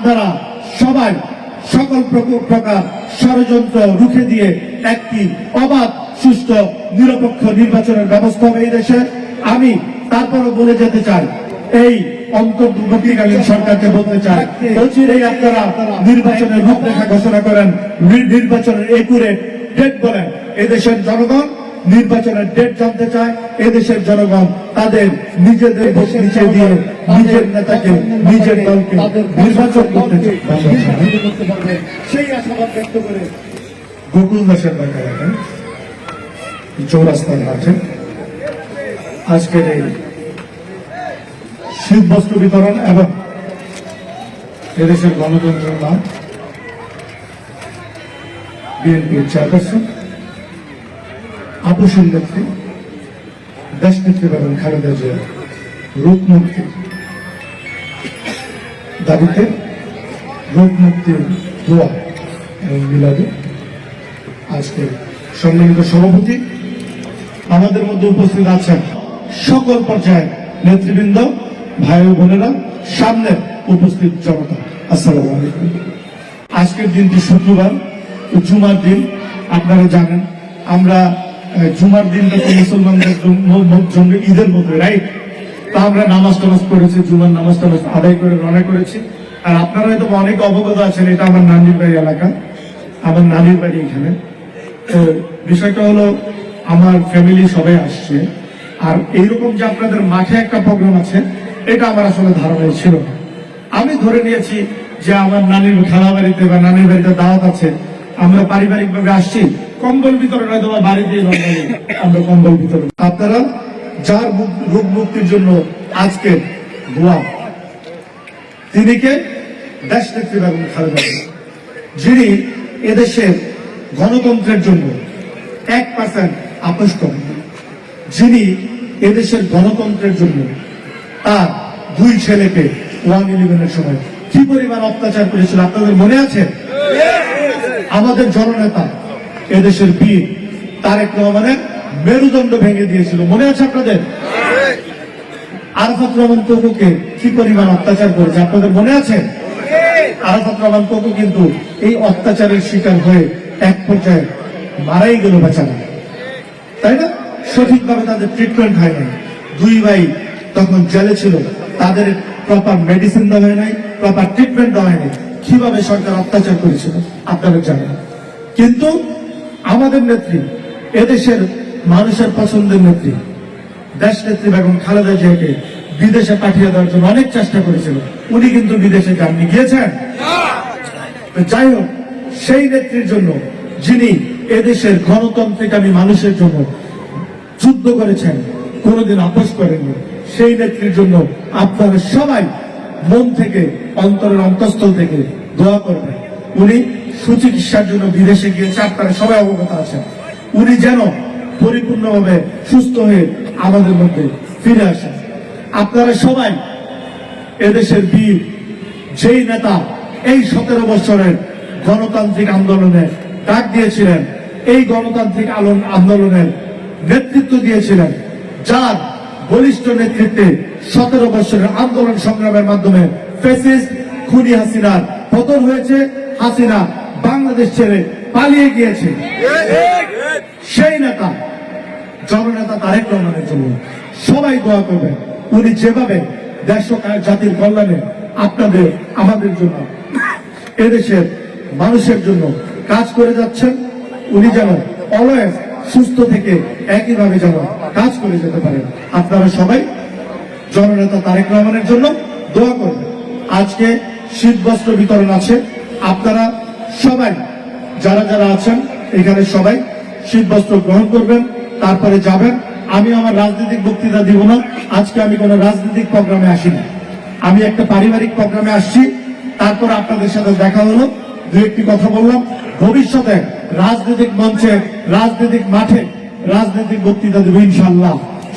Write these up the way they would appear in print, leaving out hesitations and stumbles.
আপনারা সবাই সকল প্রকার ষড়যন্ত্র রুখে দিয়ে একটি অবাধ সুষ্ঠু নিরপেক্ষ নির্বাচনের ব্যবস্থা হবে এই দেশে। আমি তারপরও বলে যেতে চাই, এই অন্তর্বর্তীকালীন সরকারকে বলতে চাই, অচিরেই আপনারা নির্বাচনের রূপরেখা ঘোষণা করেন, নির্বাচনের একুরেট ডেট বলেন। এদেশের জনগণ নির্বাচনের ডেট জানতে চায়। এদেশের জনগণ তাদের নিজেদের নিচে দিয়ে নিজের নেতাকে, নিজের দলকে নির্বাচন করতে পারবে, সেই আশাবাদ ব্যক্ত করে গোকুল দাসের দেখা রাখেন চৌরাস্তার মাঠে আজকের এই শীত বস্ত্র বিতরণ এবং এদেশের গণতন্ত্রের নাম বিএনপির চেয়ারপারসন আপসীন নেত্রী দেশ নেত্রী বেগম খালেদা জিয়ার রোগ মুক্তির দাবিতে রোগ মুক্তির দোয়া এবং মিলাদে আজকে সম্মানিত সভাপতি আমাদের মধ্যে উপস্থিত আছেন সকল পর্যায়ের নেতৃবৃন্দ, ভাই ও বোনেরা, সামনে উপস্থিত জনতা, আসসালামু আলাইকুম। আজকের দিনটি শুক্রবার, জুমার দিন। আপনারা জানেন আমরা জুমার দিনটা তো মুসলমানদের জন্য ঈদের মতো, রাইট? তা আমরা নামাজ টামাজ করেছি, জুমার নামাজ টামাজ আদায় করে রওনা করেছি। আর আপনারা হয়তো অনেক অবগত আছেন, এটা আমার নানির বাড়ি এলাকা, আমার নানির বাড়ি এখানে। বিষয়টা হলো আমার ফ্যামিলি সবাই আসছে, আর এইরকম যে আপনাদের মাঠে একটা প্রোগ্রাম আছে এটা আমার আসলে ধারণাই ছিল না। আমি ধরে নিয়েছি যে আমার নানির খালা বাড়িতে বা নানির বাড়িতে দাওয়াত আছে, আমরা পারিবারিক ভাবে আসছি, কম্বল বিতরণ হয়তো বাড়িতে আমরা কম্বল বিতরণ। আপনারা যার রোগ মুক্তির জন্য আজকে দোয়া, তিনি কে? দেশ নেত্রী বেগম খালেদা জিয়া, যিনি এদেশের গণতন্ত্রের জন্য 1% আপোষ করেন, যিনি এদেশের গণতন্ত্রের জন্য তার 2 ছেলেকে 1/11 সময় কি পরিমাণ অত্যাচার করেছিল আপনাদের মনে আছে? আমাদের জননেতা এদেশের বীর তারেক রহমানের মেরুদণ্ড ভেঙে দিয়েছিল, মনে আছে আপনাদের? আরাফাত রহমান কোকুকে কি পরিমাণ অত্যাচার করেছে আপনাদের মনে আছে? আরাফাত রহমান কোকু কিন্তু এই অত্যাচারের শিকার হয়ে এক পর্যায়ে মারাই গেল বেচারা, তাই না? সঠিকভাবে তাদের ট্রিটমেন্ট হয় নাই। 2 ভাই তখন জেলে ছিল, তাদের প্রপার মেডিসিন দেওয়া হয় নাই, প্রপার ট্রিটমেন্ট দেওয়া হয় নাই। কিভাবে সরকার অত্যাচার করেছিল আপনারা জানেন। কিন্তু আমাদের নেত্রী, এদেশের মানুষের পছন্দের নেত্রী দেশ নেত্রী বেগম খালেদা জিয়াকে বিদেশে পাঠিয়ে দেওয়ার জন্য অনেক চেষ্টা করেছিল, উনি কিন্তু বিদেশে যাননি, গিয়েছেন? যাই হোক, সেই নেত্রীর জন্য যিনি এদেশের গণতন্ত্রকামী মানুষের জন্য যুদ্ধ করেছেন, কোনোদিন আপোষ করেননি, সেই নেত্রীর জন্য আপনারা সবাই মন থেকে, অন্তরের অন্তঃস্থল থেকে দোয়া করবেন। উনি সুচিকিৎসার জন্য বিদেশে গিয়েছে, আপনারা সবাই অবগত আছেন। উনি যেন পরিপূর্ণভাবে সুস্থ হয়ে আমাদের মধ্যে ফিরে আসেন। আপনারা সবাই এদেশের বীর, যেই নেতা এই 17 বছরের গণতান্ত্রিক আন্দোলনে ডাক দিয়েছিলেন, এই গণতান্ত্রিক আন্দোলনের নেতৃত্ব দিয়েছিলেন, যার বলিষ্ঠ নেতৃত্বে 17 বছরের আন্দোলন সংগ্রামের মাধ্যমে ফ্যাসিস্ট খুনি হাসিনার পতন হয়েছে, হাসিনা বাংলাদেশ ছেড়ে পালিয়ে গিয়েছে। সেই নেতা, জননেতা তারেক রহমানের জন্য সবাই দোয়া করবেন। উনি যেভাবে দেশ ও জাতির কল্যাণে আপনাদের, আমাদের জন্য, এদেশের মানুষের জন্য কাজ করে যাচ্ছেন, উনি যেন অলওয়েজ সুস্থ থেকে একইভাবে যেন কাজ করে যেতে পারেন। আপনারা সবাই জননেতা তারেক রহমানের জন্য দোয়া করবেন। আজকে শীত বস্ত্র বিতরণ আছে, আপনারা সবাই যারা যারা আছেন এখানে সবাই শীত বস্ত্র গ্রহণ করবেন, তারপরে যাবেন। আমি আমার রাজনৈতিক বক্তৃতা দিব না, আজকে আমি কোনো রাজনৈতিক প্রোগ্রামে আসিনি, আমি একটা পারিবারিক প্রোগ্রামে আসছি। তারপর আপনাদের সাথে দেখা হলো, 2-1টি কথা বললাম। ভবিষ্যতে রাজনৈতিক মঞ্চে, রাজনৈতিক মাঠে রাজনৈতিক বক্তৃতা দেব ইনশাআল্লাহ।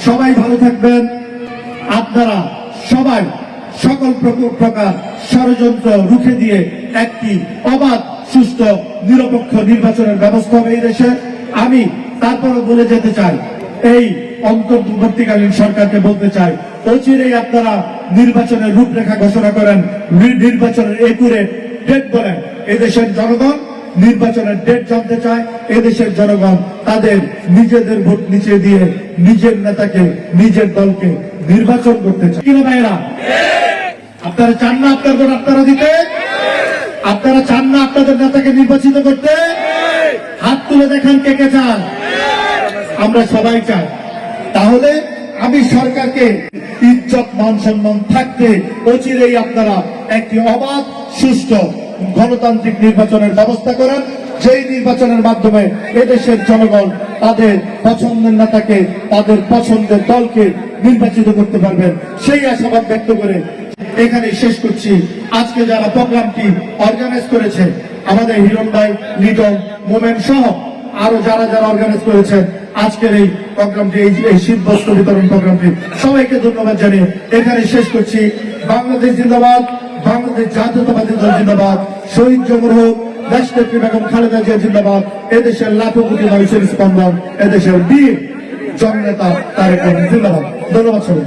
সবাই ভালো থাকবেন। আপনারা সবাই সকল প্রকার ষড়যন্ত্র রুখে দিয়ে একটি অবাধ সুষ্ঠু নিরপেক্ষ নির্বাচনের ব্যবস্থা হবে এই দেশে। আমি তারপরে বলে যেতে চাই, এই অন্তর্বর্তীকালীন সরকারকে বলতে চাই, অচিরেই আপনারা নির্বাচনের রূপরেখা ঘোষণা করেন, নির্বাচনের একুরেট ডেট বলেন। এদেশের জনগণ নির্বাচনের ডেট জানতে চায়। এদেশের জনগণ তাদের নিজেদের ভোট নিচে দিয়ে নিজের নেতাকে, নিজের দলকে নির্বাচন করতে চায় কিনা ভাইরা? আপনারা চান না আপনার ভোট আপনারা দিতে? আপনারা চান না আপনাদের নেতাকে নির্বাচিত করতে? হাত তুলে দেখান কে কে চান। আমরা সবাই চাই। তাহলে আমি সরকারকে ইজ্জত মান সম্মান থাকতে অচিরেই আপনারা একটি অবাধ সুষ্ঠু গণতান্ত্রিক নির্বাচনের ব্যবস্থা করেন, যেই নির্বাচনের মাধ্যমে এদেশের জনগণ তাদের পছন্দের নেতাকে, তাদের পছন্দের দলকে নির্বাচিত করতে পারবেন, সেই আশাবাদ ব্যক্ত করে এখানে শেষ করছি। আজকে যারা প্রোগ্রামটি অর্গানাইজ করেছে, আমাদের হিরণ ভাই, লিটন, মোমেন সহ আরো যারা যারা অর্গানাইজ করেছেন আজকের এই প্রোগ্রামটি, এই শীতবস্ত্র বিতরণ প্রোগ্রামটি, সবাইকে ধন্যবাদ জানিয়ে এখানে শেষ করছি। বাংলাদেশ জিন্দাবাদ, বাংলাদেশ জাতীয়তাবাদী দল জিন্দাবাদ, শহীদ জমর হোক, দেশনেত্রী বেগম খালেদা জিয়া জিন্দাবাদ, এদেশের লাখো কোটি মানুষের স্পন্দন, এদেশের বীর জননেতা তারেক রহমান জিন্দাবাদ। ধন্যবাদ সবাই।